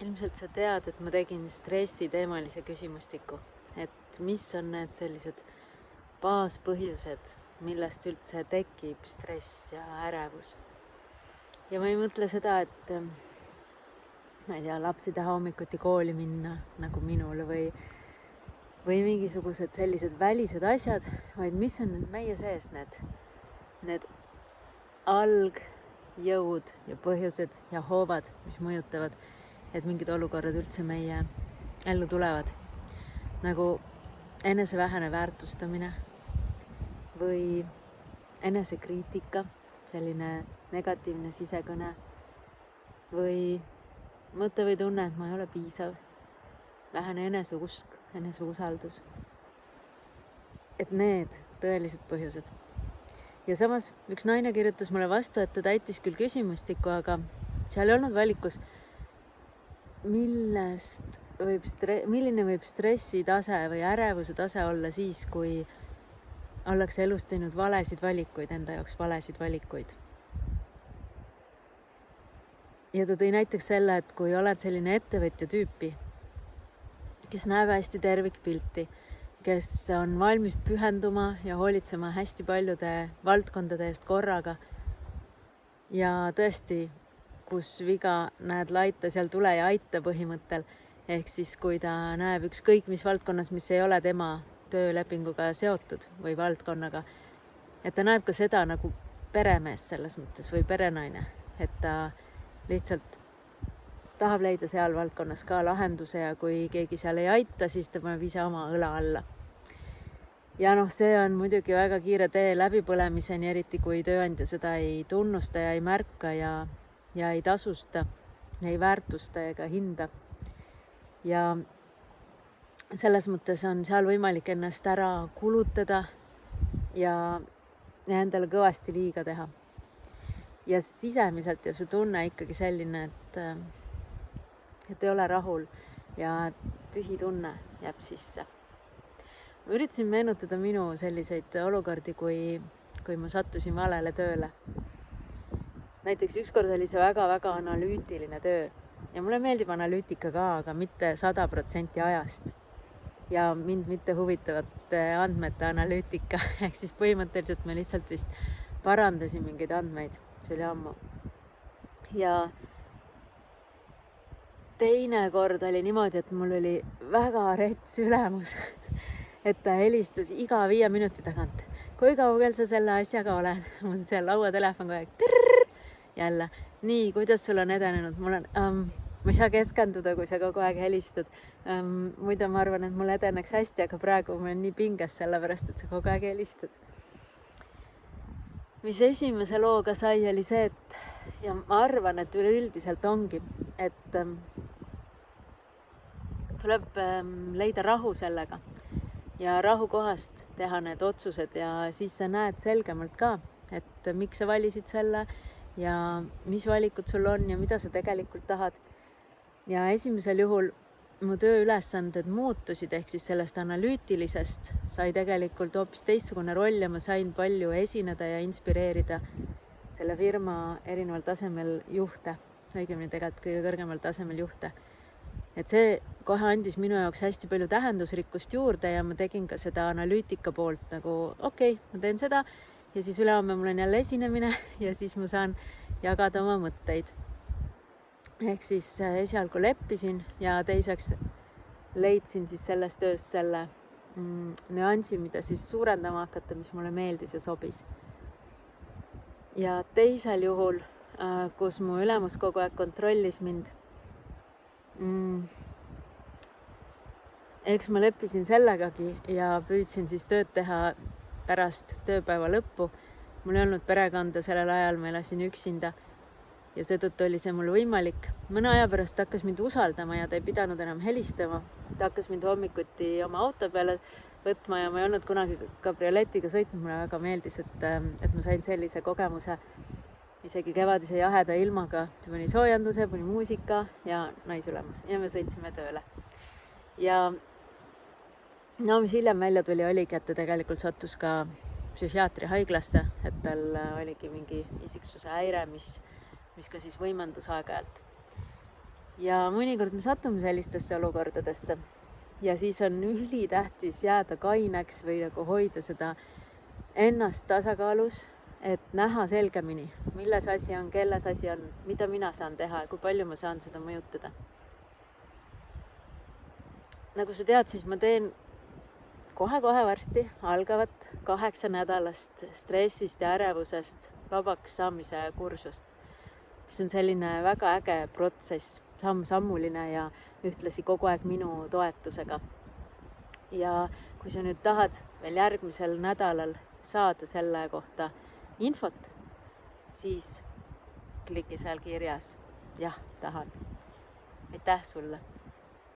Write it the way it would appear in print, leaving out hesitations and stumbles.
Ilmselt sa tead, et ma tegin stressiteemalise küsimustiku, et mis on need sellised baaspõhjused, millest üldse tekib stress ja ärevus. Ja ma ei mõtle seda, et ma ei tea, laps ei taha hommikuti kooli minna nagu minul või mingisugused sellised välised asjad, vaid mis on meie sees need algjõud ja põhjused ja hoovad, mis mõjutavad, et mingid olukorrad üldse meie ellu tulevad. Nagu enese vähene väärtustamine või enesekriitika, selline negatiivne sisekõne või mõte või tunne, et ma ei ole piisav, vähene eneseusk, eneseusaldus. Et need tõelised põhjused. Ja samas üks naine kirjutas mulle vastu, et ta täitis küll küsimustiku, aga seal ei olnud valikus, milline võib stressi tase või ärevuse tase olla siis, kui ollakse elus teinud valesid valikuid, enda jaoks valesid valikuid. Ja ta tõi näiteks selle, et kui oled selline ettevõtja tüüpi, kes näeb hästi tervikpilti, kes on valmis pühenduma ja hoolitsema hästi paljude valdkondade eest korraga ja tõesti, kus viga näed laita, seal tule ja aita põhimõttel, ehk siis kui ta näeb ükskõik mis valdkonnas, mis ei ole tema töölepinguga seotud või valdkonnaga, et ta näeb ka seda nagu peremees selles mõttes või perenaine, et ta lihtsalt tahab leida seal valdkonnas ka lahenduse ja kui keegi seal ei aita, siis ta paneb ise oma õla alla. Ja see on muidugi väga kiire tee läbipõlemiseni, eriti kui tööandja seda ei tunnusta ja ei märka ja ei tasusta, ei väärtusta ega hinda. Ja selles mõttes on seal võimalik ennast ära kulutada ja endale kõvasti liiga teha. Ja sisemiselt jääb see tunne ikkagi selline, et ei ole rahul ja tühi tunne jääb sisse. Ma üritasin meenutada minu selliseid olukordi, kui ma sattusin valele tööle. Näiteks ükskord oli see väga-väga analüütiline töö ja mulle meeldib analüütika ka, aga mitte 100% ajast. Ja mind mitte huvitavate andmete analüütika, ehk siis põhimõtteliselt me lihtsalt vist parandasin mingeid andmeid, see oli ammu. Ja teine kord oli niimoodi, et mul oli väga rets ülemus, et ta helistas iga 5 minuti tagant. Kui kaugel sa selle asjaga oled? Mul seal lauatelefon kogu aeg. Jälle, nii, kuidas sul on edenenud? Ma ei saa keskenduda, kui sa kogu aeg helistad. Muidu ma arvan, et mul edeneks hästi, aga praegu ma olen nii pinges sellepärast, et sa kogu aeg helistad. Mis esimese looga sai, oli see, et ja ma arvan, et üleüldiselt ongi, et tuleb leida rahu sellega ja rahu kohast teha need otsused ja siis sa näed selgemalt ka, et miks sa valisid selle ja mis valikud sul on ja mida sa tegelikult tahad. Ja esimesel juhul mu tööülesanded muutusid, ehk siis sellest analüütilisest sai tegelikult hoopis teistsugune roll ja ma sain palju esineda ja inspireerida selle firma erineval tasemel juhte, õigemini tegelikult kõige kõrgemal tasemel juhte. Et see kohe andis minu jaoks hästi palju tähendusrikkust juurde ja ma tegin ka seda analüütika poolt nagu okei, ma teen seda ja siis ülehomme mul on jälle esinemine ja siis ma saan jagada oma mõtteid. Ehk siis esialgu leppisin ja teiseks leidsin siis selles töös selle nüansi, mida siis suurendama hakata, mis mulle meeldis ja sobis. Ja teisel juhul, kus mu ülemus kogu aeg kontrollis mind, eks ma leppisin sellegagi ja püüdsin siis tööd teha pärast tööpäeva lõppu. Mul ei olnud perekonda sellel ajal, ma elasin üksinda. Ja seetõttu oli see mul võimalik. Mõne aja pärast hakkas mind usaldama ja ta ei pidanud enam helistama. Ta hakkas mind hommikuti oma auto peale võtma ja ma ei olnud kunagi kabrioletiga sõitnud. Mulle väga meeldis, et ma sain sellise kogemuse isegi kevadise jaheda ilmaga. Ta pani soojanduse, pani muusika ja naisülemus ja me sõitsime tööle. Ja mis hiljem välja tuli, oligi, et ta tegelikult sattus ka psühhiaatri haiglasse, et tal oligi mingi isiksuse häire, mis ka siis võimendus aeg-ajalt. Ja mõnikord me satume sellistesse olukordadesse ja siis on ülitähtis jääda kaineks või nagu hoida seda ennast tasakaalus, et näha selgemini, milles asi on, kelles asi on, mida mina saan teha ja kui palju ma saan seda mõjutada. Nagu sa tead, siis ma teen kohe-kohe varsti algavat 8-nädalast stressist ja ärevusest vabaks saamise kursust, mis on selline väga äge protsess, samm-sammuline ja ühtlasi kogu aeg minu toetusega. Ja kui sa nüüd tahad veel järgmisel nädalal saada selle kohta infot, siis kliki seal kirjas jah, tahan. Aitäh sulle!